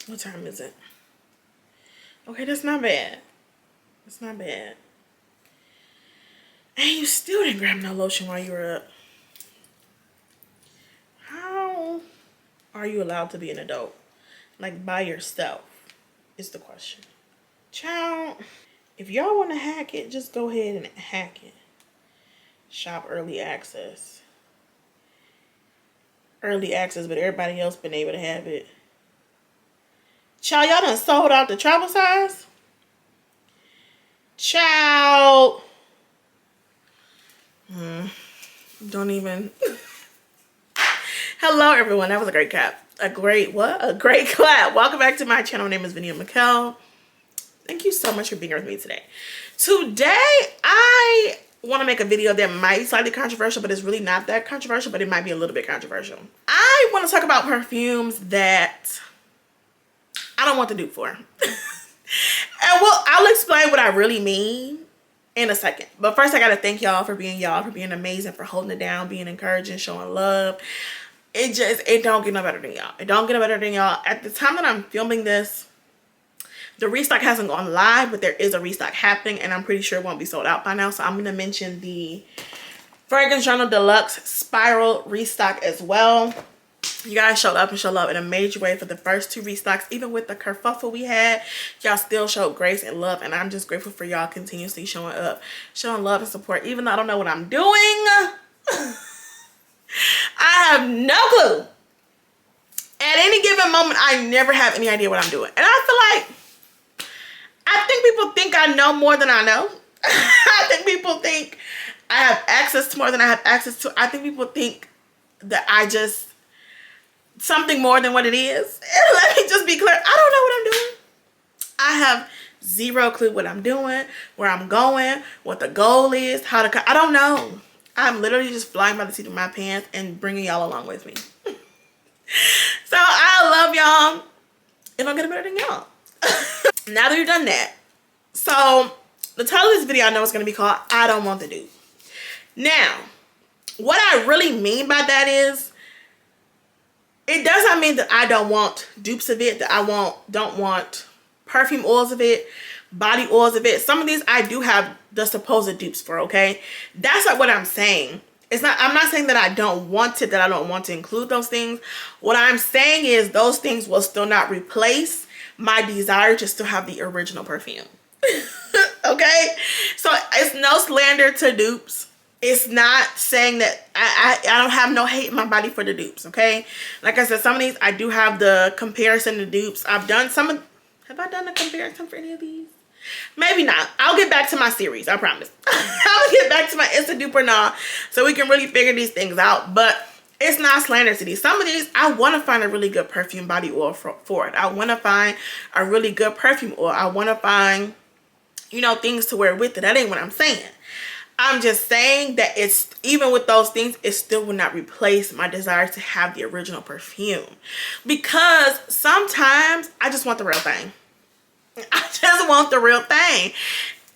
What time is it? Okay, that's not bad. That's not bad. And you still didn't grab no lotion while you were up. How are you allowed to be an adult? Like, by yourself is the question. Child, if y'all want to hack it, just go ahead and hack it. Shop early access. Early access, but everybody else been able to have it. Child, y'all done sold out the travel size? Child. Don't even. Hello, everyone. That was a great clap. A great clap. Welcome back to my channel. My name is Vinny Mikkel. Thank you so much for being here with me today. Today, I want to make a video that might be slightly controversial, but it's really not that controversial, but it might be a little bit controversial. I want to talk about perfumes that I don't want the dupe for. And I'll explain what I really mean in a second. But first, I got to thank y'all for being amazing, for holding it down, being encouraging, showing love. It don't get no better than y'all. It don't get no better than y'all. At the time that I'm filming this, the restock hasn't gone live, but there is a restock happening, and I'm pretty sure it won't be sold out by now. So I'm going to mention the Fragrance Journal Deluxe Spiral restock as well. You guys showed up and showed love in a major way for the first two restocks. Even with the kerfuffle we had, y'all still showed grace and love, and I'm just grateful for y'all continuously showing up, showing love and support. Even though I don't know what I'm doing, I have no clue. At any given moment, I never have any idea what I'm doing. And I feel like, I think people think I know more than I know. I think people think I have access to more than I have access to. I think people think that I just something more than what it is. And let me just be clear. I don't know what I'm doing. I have zero clue what I'm doing, where I'm going, what the goal is, how to. I don't know. I'm literally just flying by the seat of my pants and bringing y'all along with me. So I love y'all. It don't get better than y'all. Now that we've done that, so the title of this video I know is going to be called I Don't Want the Dupe. Now, what I really mean by that is, it does not mean that I don't want dupes of it, that I don't want perfume oils of it, body oils of it. Some of these I do have the supposed dupes for, okay? That's not what I'm saying. I'm not saying that I don't want it, that I don't want to include those things. What I'm saying is those things will still not replace my desire to still have the original perfume. Okay? So it's no slander to dupes. It's not saying that I don't have no hate in my body for the dupes, okay? Like I said, some of these I do have the comparison to dupes. I've done have I done a comparison for any of these? Maybe not. I'll get back to my series, I promise. I'll get back to my Insta Dupe or not, so we can really figure these things out. But it's not slander to these. Some of these, I want to find a really good perfume body oil for it. I want to find a really good perfume oil. I want to find, things to wear with it. That ain't what I'm saying. I'm just saying that it's, even with those things, it still will not replace my desire to have the original perfume. Because sometimes I just want the real thing. I just want the real thing.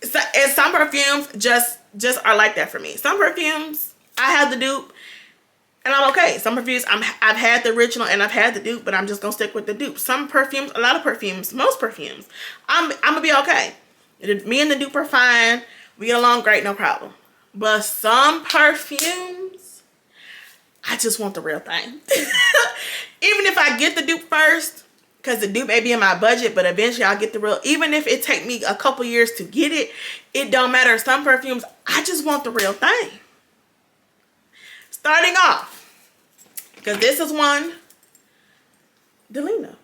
So, and some perfumes just are like that for me. Some perfumes, I have the dupe and I'm okay. Some perfumes, I've had the original and I've had the dupe, but I'm just gonna stick with the dupe. Some perfumes, a lot of perfumes, most perfumes, I'm gonna be okay. Me and the dupe are fine. We get along great, no problem. But some perfumes, I just want the real thing. Even if I get the dupe first, because the dupe may be in my budget, but eventually I'll get the real. Even if it take me a couple years to get it, it don't matter. Some perfumes, I just want the real thing. Starting off, because this is one, Delina.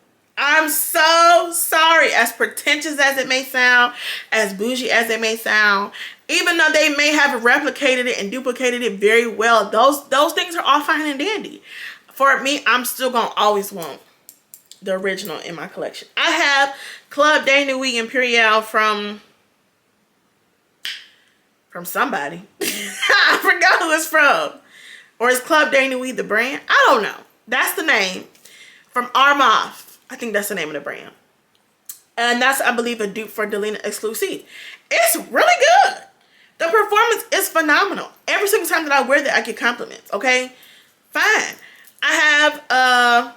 I'm so sorry, as pretentious as it may sound, as bougie as it may sound, even though they may have replicated it and duplicated it very well, those things are all fine and dandy. For me, I'm still gonna always want the original in my collection. I have Club de Nuit Imperial from somebody. I forgot who it's from. Or is Club de Nuit the brand? I don't know. That's the name. From Armaf. I think that's the name of the brand. And that's, I believe, a dupe for Delina Exclusive. It's really good. The performance is phenomenal. Every single time that I wear that, I get compliments, okay? Fine. I have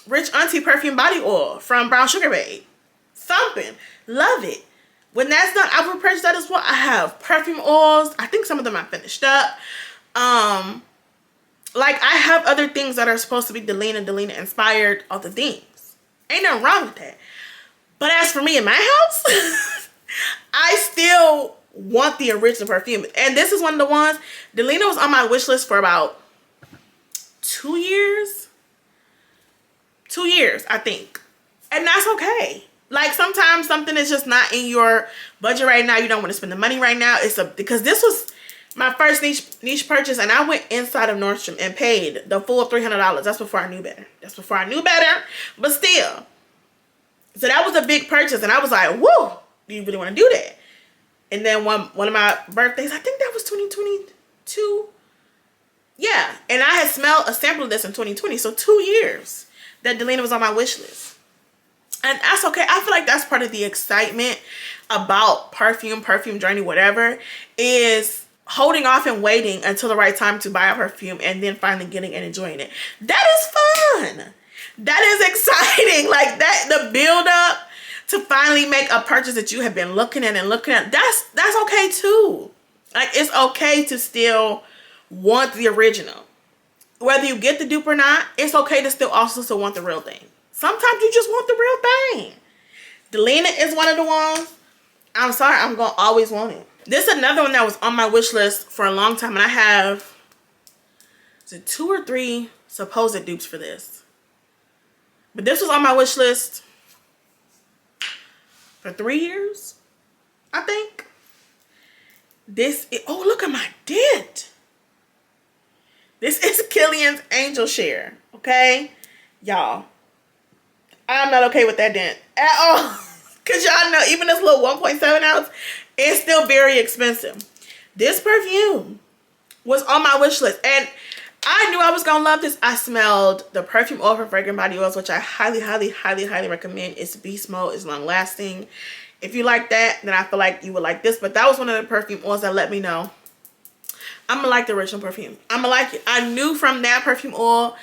Rich Auntie Perfume Body Oil from Brown Sugar Babe. Thumping. Love it. When that's done, I will purchase that as well. I have perfume oils. I think some of them I finished up. Like, I have other things that are supposed to be Delina inspired, other things. Ain't nothing wrong with that. But as for me in my house, I still want the original perfume. And this is one of the ones, Delina was on my wish list for about 2 years. 2 years, I think. And that's okay. Like, sometimes something is just not in your budget right now. You don't want to spend the money right now. Because this was my first niche purchase, and I went inside of Nordstrom and paid the full $300. That's before I knew better. That's before I knew better. But still. So that was a big purchase, and I was like, whoa, do you really want to do that? And then one of my birthdays, I think that was 2022. Yeah, and I had smelled a sample of this in 2020, so 2 years that Delina was on my wish list. And that's okay. I feel like that's part of the excitement about perfume journey, whatever, is holding off and waiting until the right time to buy a perfume and then finally getting and enjoying it. That is fun. That is exciting. Like, that, the build up to finally make a purchase that you have been looking at, that's okay too. Like, it's okay to still want the original. Whether you get the dupe or not, it's okay to still want the real thing. Sometimes you just want the real thing. Delina is one of the ones. I'm sorry, I'm going to always want it. This is another one that was on my wish list for a long time. And I have, is it 2 or 3 supposed dupes for this? But this was on my wish list for 3 years, I think. Oh, look at my dent. This is Killian's Angel Share, okay? Y'all, I'm not okay with that dent at all. Because y'all know, even this little 1.7 ounce, it's still very expensive. This perfume was on my wish list. And I knew I was going to love this. I smelled the perfume oil from Fragrant Body Oils, which I highly, highly, highly, highly recommend. It's beast mode. It's long lasting. If you like that, then I feel like you would like this. But that was one of the perfume oils that let me know I'm going to like the original perfume. I'm going to like it. I knew from that perfume oil,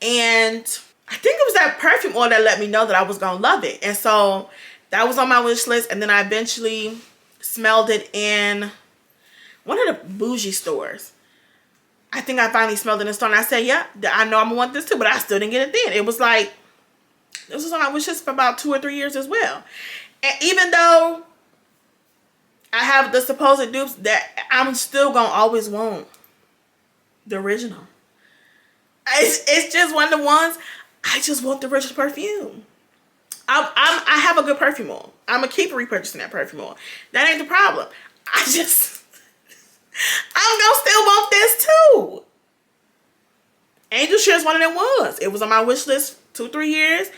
and I think it was that perfume oil that let me know that I was going to love it. And so that was on my wish list. And then I eventually smelled it in one of the bougie stores. I think I finally smelled it in the store, and I said, yeah, I know I'm going to want this too, but I still didn't get it then. It was like, this was on my wish list for about 2 or 3 years as well. And even though I have the supposed dupes, that I'm still going to always want the original. It's just one of the ones, I just want the original perfume. I have a good perfume oil. I'm going to keep repurchasing that perfume oil. That ain't the problem. I'm going to still want this too. Angel Share is one of them ones. It was on my wish list 2-3 years.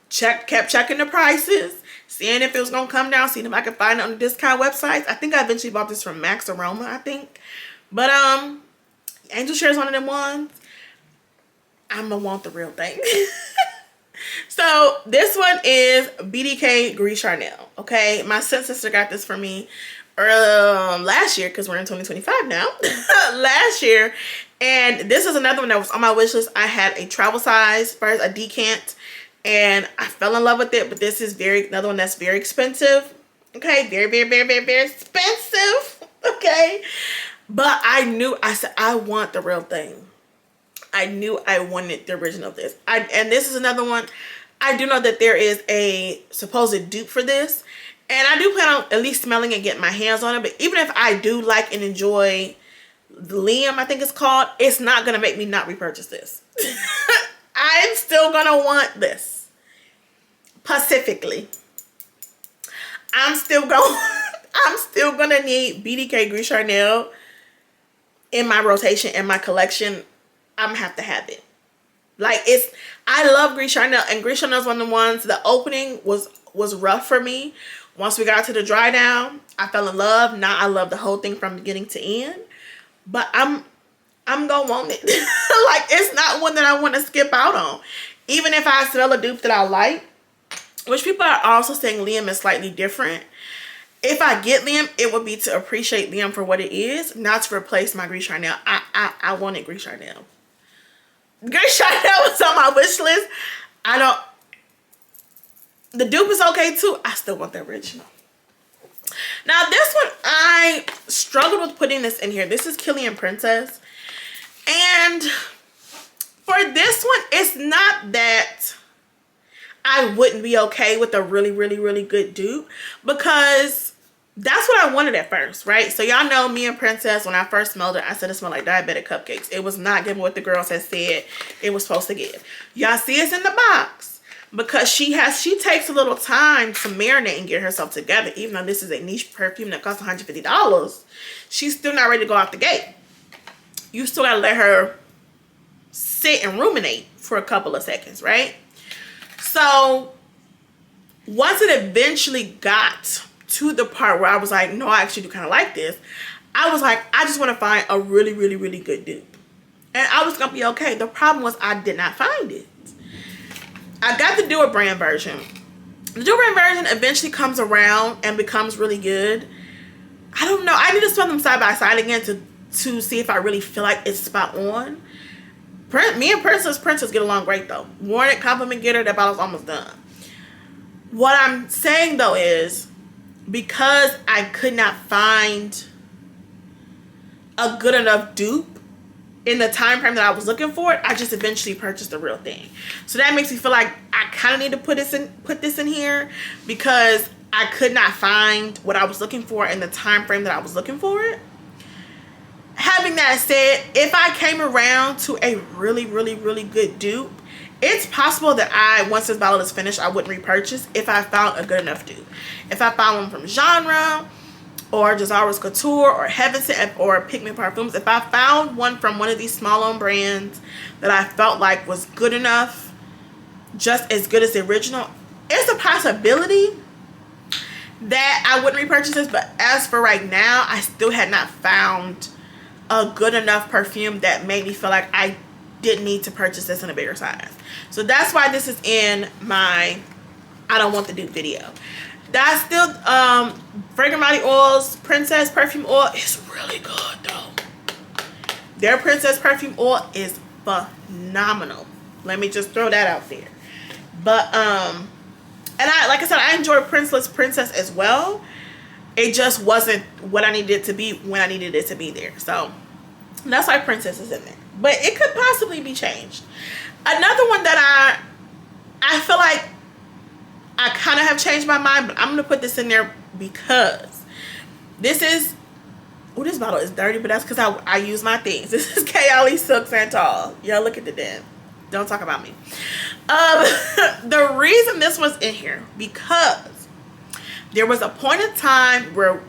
Kept checking the prices, seeing if it was going to come down, seeing if I could find it on the discount websites. I think I eventually bought this from Max Aroma, I think. But Angel Share is one of them ones. I'm going to want the real thing. So this one is BDK Gre Charonel. Okay, my sister got this for me last year, because we're in 2025 now. Last year. And this is another one that was on my wish list. I had a travel size first, a decant, and I fell in love with it. But this is another one that's very expensive. Okay, very, very, very, very, very expensive. Okay, but I said I want the real thing. I knew I wanted the original of this. And this is another one. I do know that there is a supposed dupe for this, and I do plan on at least smelling and getting my hands on it. But even if I do like and enjoy the Liam, I think it's called, it's not going to make me not repurchase this. I'm still going to want this. Pacifically. I'm still going to need BDK Gre Charonel in my rotation, in my collection. I'm going to have it. Like, I love Gre Charonel, and Gre Charonel is one of the ones, the opening was rough for me. Once we got to the dry down, I fell in love. Now I love the whole thing from beginning to end. But I'm gonna want it. Like, it's not one that I want to skip out on. Even if I smell a dupe that I like, which people are also saying Liam is slightly different. If I get Liam, it would be to appreciate Liam for what it is, not to replace my Gre Charonel. I wanted Gre Charonel. Gre Charonel was on my wish list. the dupe is okay too. I still want the original. Now this one, I struggled with putting this in here. This is Killian Princess. And for this one, it's not that I wouldn't be okay with a really, really, really good dupe, because that's what I wanted at first, right? So y'all know me and Princess, when I first smelled it, I said it smelled like diabetic cupcakes. It was not giving what the girls had said it was supposed to give. Y'all see it's in the box because she takes a little time to marinate and get herself together. Even though this is a niche perfume that costs $150, she's still not ready to go out the gate. You still gotta let her sit and ruminate for a couple of seconds, right? So once it eventually got to the part where I was like, no, I actually do kind of like this, I was like, I just want to find a really, really, really good dupe. And I was going to be okay. The problem was I did not find it. I got the Dupe brand version. The Dupe brand version eventually comes around and becomes really good. I don't know. I need to smell them side by side again to see if I really feel like it's spot on. Me and Princess get along great though. Worn it, compliment getter, that bottle's almost done. What I'm saying though is, because I could not find a good enough dupe in the time frame that I was looking for, I just eventually purchased the real thing. So that makes me feel like I kind of need to put this in here, because I could not find what I was looking for in the time frame that I was looking for it. Having that said, if I came around to a really, really, really good dupe, it's possible that once this bottle is finished, I wouldn't repurchase if I found a good enough dupe. If I found one from Genre or Jazara's Couture or Heaven Sent or Pick Me Perfumes, if I found one from one of these small owned brands that I felt like was good enough, just as good as the original, it's a possibility that I wouldn't repurchase this. But as for right now, I still had not found a good enough perfume that made me feel like I didn't need to purchase this in a bigger size. So that's why this is in my I don't want the dupe video. That's still Fragrant Body Oil's Princess Perfume Oil is really good though. Their Princess Perfume Oil is phenomenal. Let me just throw that out there. But and like I said, I enjoyed Princess as well. It just wasn't what I needed it to be when I needed it to be there. So that's why Princess is in there. But it could possibly be changed. Another one that I feel like I kind of have changed my mind, but I'm going to put this in there because this is, oh, this bottle is dirty, but that's because I use my things. This is Kayali Silk Santal. Y'all look at the dent. Don't talk about me. The reason this was in here, because there was a point in time where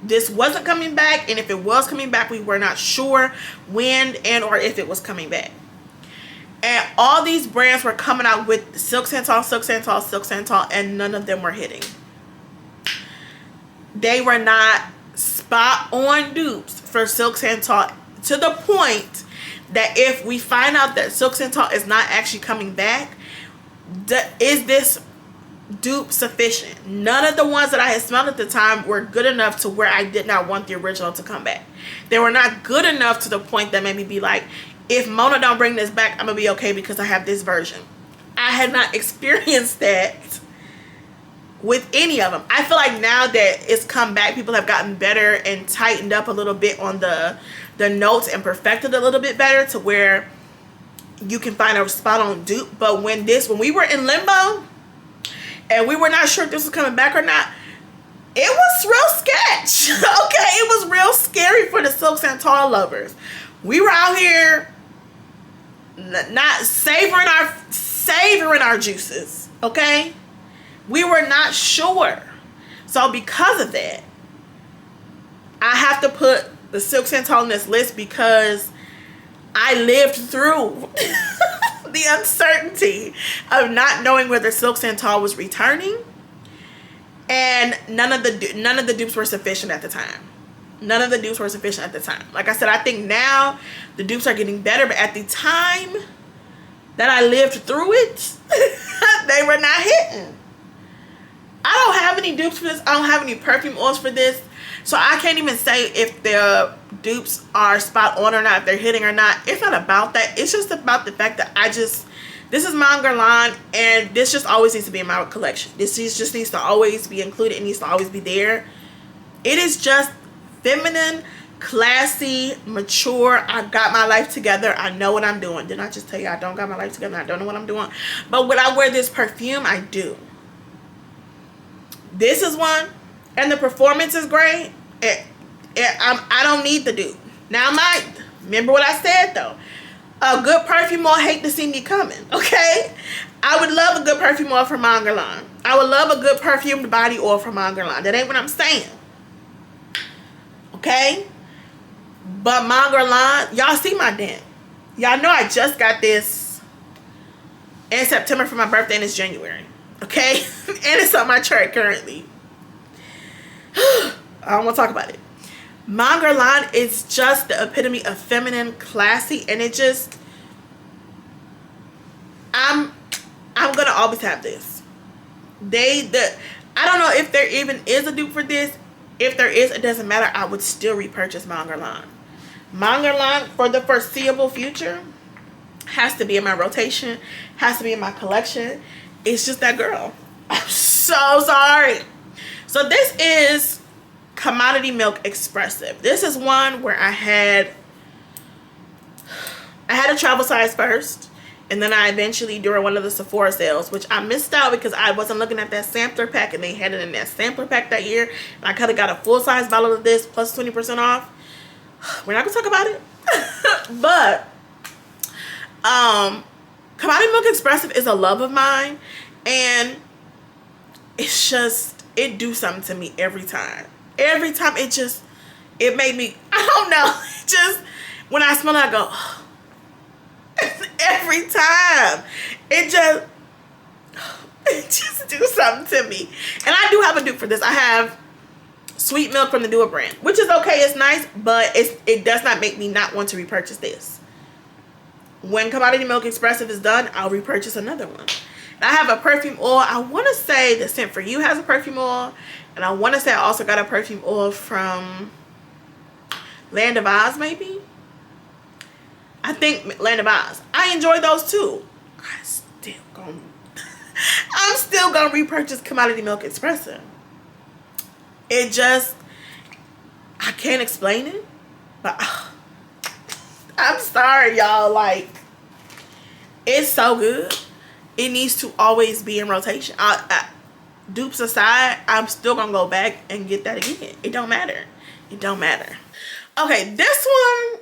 this wasn't coming back, and if it was coming back, we were not sure when and or if it was coming back. And all these brands were coming out with Silk Santal, Silk Santal, Silk Santal, and none of them were hitting. They were not spot on dupes for Silk Santal, to the point that if we find out that Silk Santal is not actually coming back, is this dupe sufficient? None of the ones that I had smelled at the time were good enough to where I did not want the original to come back. They were not good enough to the point that made me be like, if Mona don't bring this back, I'm gonna be okay because I have this version. I had not experienced that with any of them. I feel like now that it's come back, people have gotten better and tightened up a little bit on the notes and perfected a little bit better to where you can find a spot on dupe. But when we were in limbo and we were not sure if this was coming back or not, it was real sketch. Okay, it was real scary for the Silk Santal lovers. We were out here not savoring our juices, okay? We were not sure. So because of that, I have to put the Silk Santal on this list because I lived through the uncertainty of not knowing whether Silk Santal was returning, and none of the dupes were sufficient at the time. None of the dupes were sufficient at the time. Like I said, I think now the dupes are getting better, but at the time that I lived through it, they were not hitting. I don't have any dupes for this. I don't have any perfume oils for this. So I can't even say if the dupes are spot on or not, if they're hitting or not. It's not about that. It's just about the fact that I just This is Mangerine, and this just always needs to be in my collection. This just needs to always be included. It needs to always be there. It is just feminine, classy, mature. I got my life together. I know what I'm doing. Didn't I just tell you I don't got my life together? I don't know what I'm doing. But when I wear this perfume, I do. This is one, and the performance is great. I don't need the dupe. Now, remember what I said though. A good perfume will hate to see me coming, okay? I would love a good perfume oil from Mangerine. I would love a good perfumed body oil from Mangerine. That ain't what I'm saying. Okay? But Mangerine, y'all see my dent. Y'all know I just got this in September for my birthday, and it's January. Okay? And it's on my chart currently. I don't want to talk about it. Mangerine is just the epitome of feminine, classy, and it just, I'm gonna always have this. I don't know if there even is a dupe for this. If there is, it doesn't matter. I would still repurchase Mangerine. Mangerine for the foreseeable future has to be in my rotation, has to be in my collection. It's just that girl. I'm so sorry. So this is Commodity Milk Expressive. This is one where I had a travel size first, and then I eventually, during one of the Sephora sales, which I missed out because I wasn't looking at that sampler pack, and they had it in that sampler pack that year, and I could have got a full size bottle of this plus 20% off. We're not gonna talk about it. But Commodity Milk Expressive is a love of mine, and it's just, it do something to me every time. Every time it made me, I don't know, just when I smell it, I go, oh. Every time it just do something to me. And I do have a dupe for this. I have Sweet Milk from the Dupe brand, which is okay, it's nice, but it does not make me not want to repurchase this. When Commodity Milk Expressive is done, I'll repurchase another one. And I have a perfume oil. I want to say the Scent For You has a perfume oil. And I want to say I also got a perfume oil from Land of Oz, maybe. I think Land of Oz. I enjoy those too. I'm still gonna repurchase Commodity Milk Expressive. It just, I can't explain it, but I'm sorry, y'all. Like, it's so good. It needs to always be in rotation. Dupes aside, I'm still gonna go back and get that again. It don't matter. It don't matter. Okay, this one,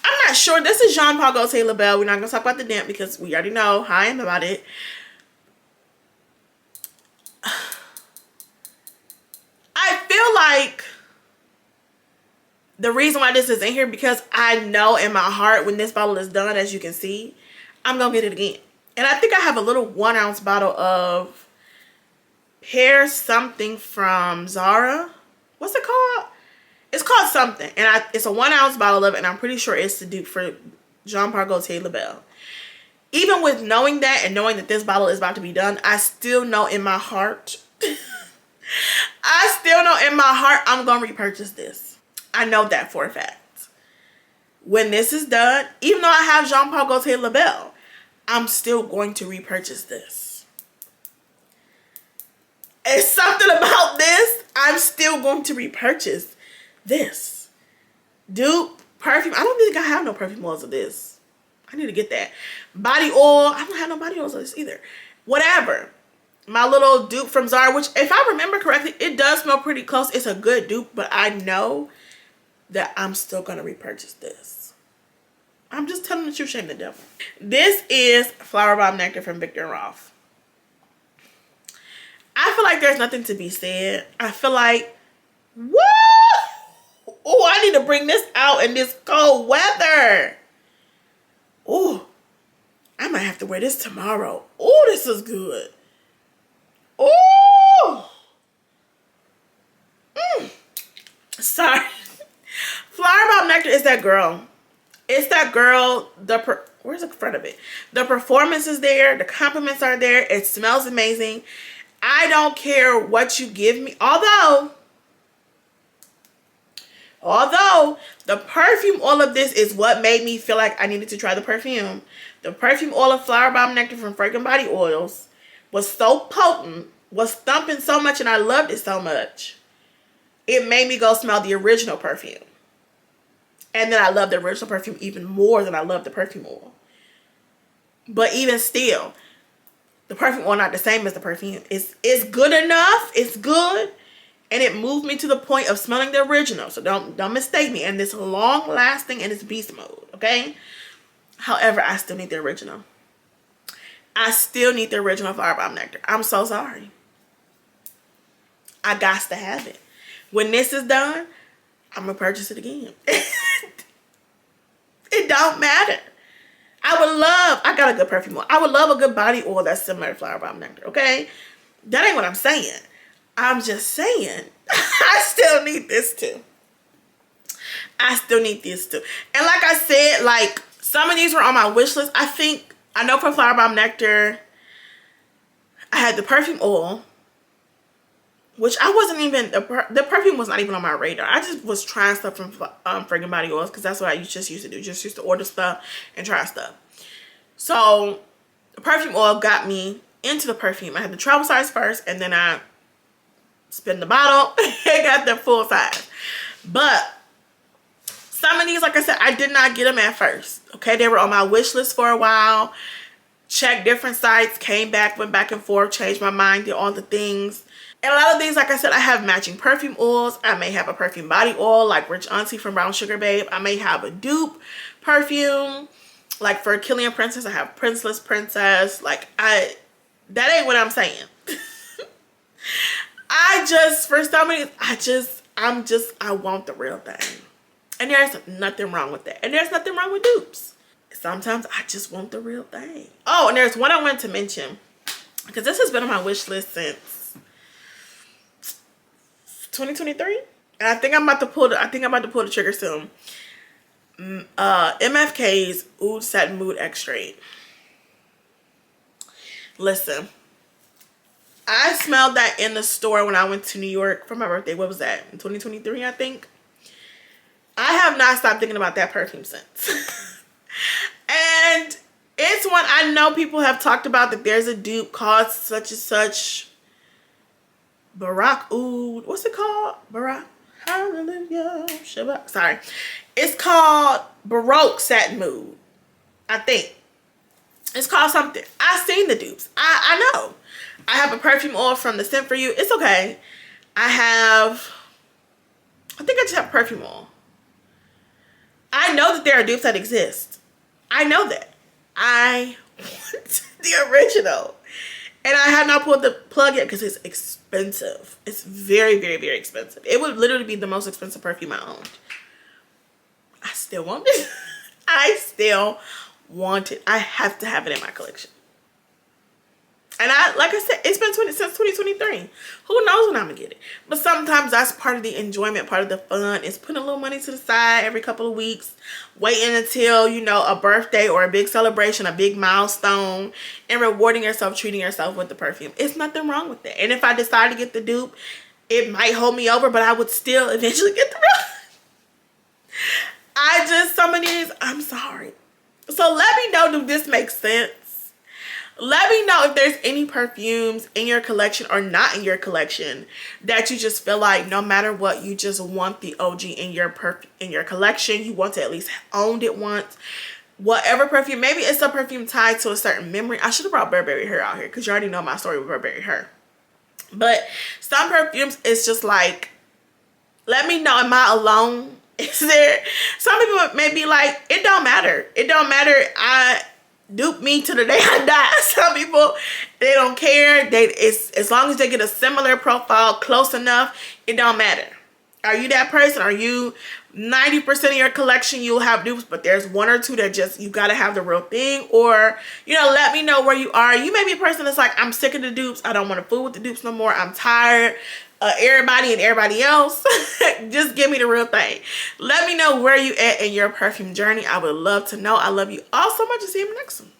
I'm not sure. This is Jean Paul Gaultier La Belle. We're not gonna talk about the dent because we already know how I am about it. I feel like the reason why this is in here, because I know in my heart when this bottle is done, as you can see, I'm gonna get it again. And I think I have a little 1 ounce bottle of Pear something from Zara. What's it called? It's called something. And it's a 1 ounce bottle of it, and I'm pretty sure it's the dupe for Jean Paul Gaultier La Belle. Even with knowing that and knowing that this bottle is about to be done, I still know in my heart, I'm going to repurchase this. I know that for a fact. When this is done, even though I have Jean Paul Gaultier La Belle, I'm still going to repurchase this. It's something about this. I'm still going to repurchase this. Dupe perfume. I don't think I have no perfume oils of this. I need to get that. Body oil. I don't have no body oils of this either. Whatever. My little dupe from Zara, which if I remember correctly, it does smell pretty close. It's a good dupe, but I know that I'm still going to repurchase this. I'm just telling the truth, shame the devil. This is Flowerbomb Nectar from Viktor & Rolf. I feel like there's nothing to be said. I feel like, woo! Oh, I need to bring this out in this cold weather. Oh, I might have to wear this tomorrow. Oh, this is good. Oh! Sorry. Flowerbomb Nectar is that girl. It's that girl. Where's the front of it? The performance is there. The compliments are there. It smells amazing. I don't care what you give me. Although, Although the perfume oil of this is what made me feel like I needed to try the perfume. The perfume oil of Flowerbomb Nectar from Fragrant Body Oils was so potent, was thumping so much, and I loved it so much. It made me go smell the original perfume. And then I loved the original perfume even more than I loved the perfume oil. But even still, the perfume oil not the same as the perfume. It's good enough. It's good. And it moved me to the point of smelling the original. So don't mistake me. And it's long lasting and it's beast mode. Okay? However, I still need the original. I still need the original Flowerbomb Nectar. I'm so sorry. I got to have it. When this is done, I'm going to purchase it again. It don't matter. I got a good perfume oil. I would love a good body oil that's similar to Flowerbomb Nectar, okay? That ain't what I'm saying. I'm just saying, I still need this too. I still need this too. And like I said, like, some of these were on my wish list. I know for Flowerbomb Nectar, I had the perfume oil, which I wasn't even, the perfume was not even on my radar. I just was trying stuff from Fragrant Body Oils because that's what I just used to do. Just used to order stuff and try stuff. So the perfume oil got me into the perfume. I had the travel size first, and then I spin the bottle and got the full size. But some of these, like I said, I did not get them at first. Okay, they were on my wish list for a while. Checked different sites, came back, went back and forth, changed my mind, did all the things. And a lot of these, like I said, I have matching perfume oils. I may have a perfume body oil like Rich Auntie from Brown Sugar Babe. I may have a dupe perfume. Like for Killian Princess, I have Princeless Princess. Like that ain't what I'm saying. For some of these, I want the real thing. And there's nothing wrong with that. And there's nothing wrong with dupes. Sometimes I just want the real thing. Oh, and there's one I wanted to mention. Because this has been on my wish list since 2023, and I think I'm about to pull the trigger soon. MFK's Oud Satin Mood Extrait. Listen, I smelled that in the store when I went to New York for my birthday. What was that? In 2023, I think. I have not stopped thinking about that perfume since. And it's one I know people have talked about, that there's a dupe called such and such. Barack Oud. What's it called? Barack. Hallelujah. Shabbat. Sorry. It's called Baroque Satin Mood. I think. It's called something. I've seen the dupes. I know. I have a perfume oil from the Scent For You. It's okay. I think I just have perfume oil. I know that there are dupes that exist. I know that. I want the original. And I have not pulled the plug yet because it's expensive. It's very, very, very expensive. It would literally be the most expensive perfume I owned. I still want it. I still want it. I have to have it in my collection. And like I said, it's been since 2023. Who knows when I'm going to get it. But sometimes that's part of the enjoyment, part of the fun, is putting a little money to the side every couple of weeks. Waiting until, you know, a birthday or a big celebration, a big milestone, and rewarding yourself, treating yourself with the perfume. It's nothing wrong with that. And if I decide to get the dupe, it might hold me over, but I would still eventually get the real. Some of these, I'm sorry. So let me know, do this make sense? Let me know if there's any perfumes in your collection or not in your collection that you just feel like no matter what, you just want the OG in your collection. You want to at least own it once. Whatever perfume, maybe it's a perfume tied to a certain memory. I should have brought Burberry Her out here because you already know my story with Burberry Her. But some perfumes, it's just like, let me know, am I alone? Is there, some people may be like, it don't matter. It don't matter. Dupe me to the day I die. Some people, they don't care. As long as they get a similar profile close enough, it don't matter. Are you that person? Are you 90% of your collection you'll have dupes, but there's one or two that just, you gotta have the real thing? Or, you know, let me know where you are. You may be a person that's like, I'm sick of the dupes. I don't want to fool with the dupes no more. I'm tired. Everybody and everybody else. Just give me the real thing. Let me know where you at in your perfume journey. I would love to know. I love you all so much. See you in the next one.